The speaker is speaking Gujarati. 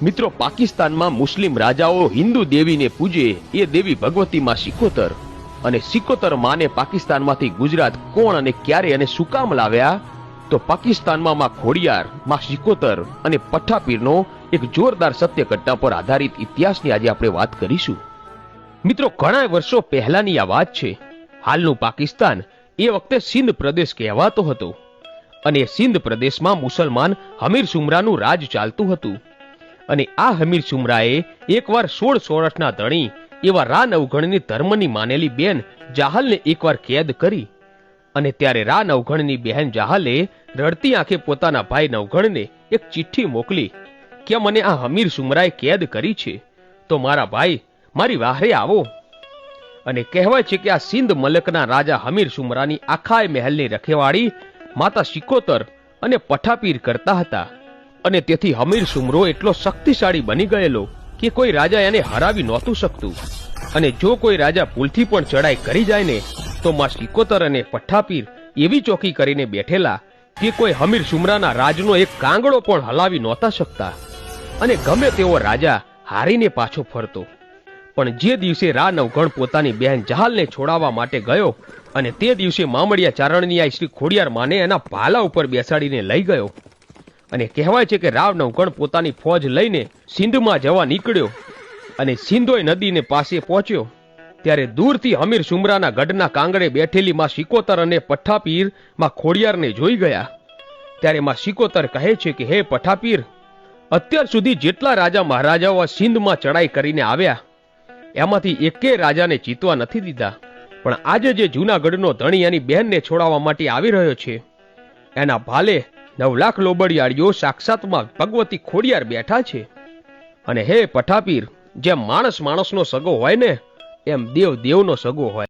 મિત્રો, પાકિસ્તાનમાં મુસ્લિમ રાજાઓ હિન્દુ દેવીને પૂજે એ દેવી ભગવતી માં સિકોતર, અને સિકોતર માને પાકિસ્તાનમાંથી ગુજરાત કોણ અને ક્યારે અને શું કામ લાવ્યા? તો પાકિસ્તાનમાં માં ખોડિયાર, માં સિકોતર અને પઠ્ઠાપીરનો એક જોરદાર સત્ય ઘટના પર આધારિત ઇતિહાસની આજે આપણે વાત કરીશું. મિત્રો, ઘણા વર્ષો પહેલાની આ વાત છે. હાલનું પાકિસ્તાન એ વખતે સિંધ પ્રદેશ કહેવાતો હતો, અને સિંધ પ્રદેશમાં મુસલમાન હમીર સુમરાનું રાજ ચાલતું હતું. અને આ હમીર સુમરાએ એકવાર 16 વર્ષના ધણી એવા રા નવઘણની ધર્મની માનેલી બેન જાહલને એકવાર કેદ કરી. અને ત્યારે રા નવઘણની બહેન જાહલે રડતી આંખે પોતાના ભાઈ નવઘણને એક ચિઠ્ઠી મોકલી કે મને આ હમીર સુમરાએ કેદ કરી છે, તો મારા ભાઈ મારી વાહરે આવો. અને કહેવાય છે કે આ સિંધ મલકના રાજા હમીર સુમરાની આખાય મહેલની રખેવાળી માતા સિકોતર અને પઠ્ઠાપીર કરતા હતા. અને તેથી હમીર સુમરો એટલો શક્તિશાળી બની ગયેલો કે કોઈ રાજા એને હરાવી નહોતું શકતું. અને જો કોઈ રાજા ભૂલથી પણ ચડાઈ કરી જાય ને, તો માં સિકોતર અને પઠ્ઠાપીર એવી ચોકી કરીને બેઠેલા કે કોઈ હમીર સુમરાના રાજનો એક કાંગડો પણ હલાવી નહોતા શકતા. અને ગમે તેવો રાજા હારીને પાછો ફરતો. પણ જે દિવસે રા નવઘણ પોતાની બહેન જહાલને છોડાવવા માટે ગયો, અને તે દિવસે મામડિયા ચારણની આ શ્રી ખોડિયાર માને એના ભાલા ઉપર બેસાડીને લઈ ગયો. અને કહેવાય છે કે રાવ નવઘણ પોતાની ફોજ લઈને સિંધમાં જવા નીકળ્યો. અને સિંધોઈ નદીને પાસે પહોંચ્યો ત્યારે દૂરથી હમીર સુમરાના ગઢના કાંગડે બેઠેલી માં સિકોતર અને પઠ્ઠાપીર માં ખોડિયારને જોઈ ગયા. ત્યારે માં સિકોતર કહે છે કે હે પઠ્ઠાપીર, અત્યાર સુધી જેટલા રાજા મહારાજાઓ સિંધમાં ચડાઈ કરીને આવ્યા, એમાંથી એકે રાજાને જીતવા નથી દીધા. પણ આજે જે જૂનાગઢનો ધણી એની બહેનને છોડાવવા માટે આવી રહ્યો છે, એના ભાલે 9 લાખ લોબડિયાળીઓ સાક્ષાતમાં ભગવતી ખોડિયાર બેઠા છે. અને હે પઠ્ઠાપીર, જેમ માણસ માણસનો સગો હોય ને, એમ દેવ દેવનો સગો હોય.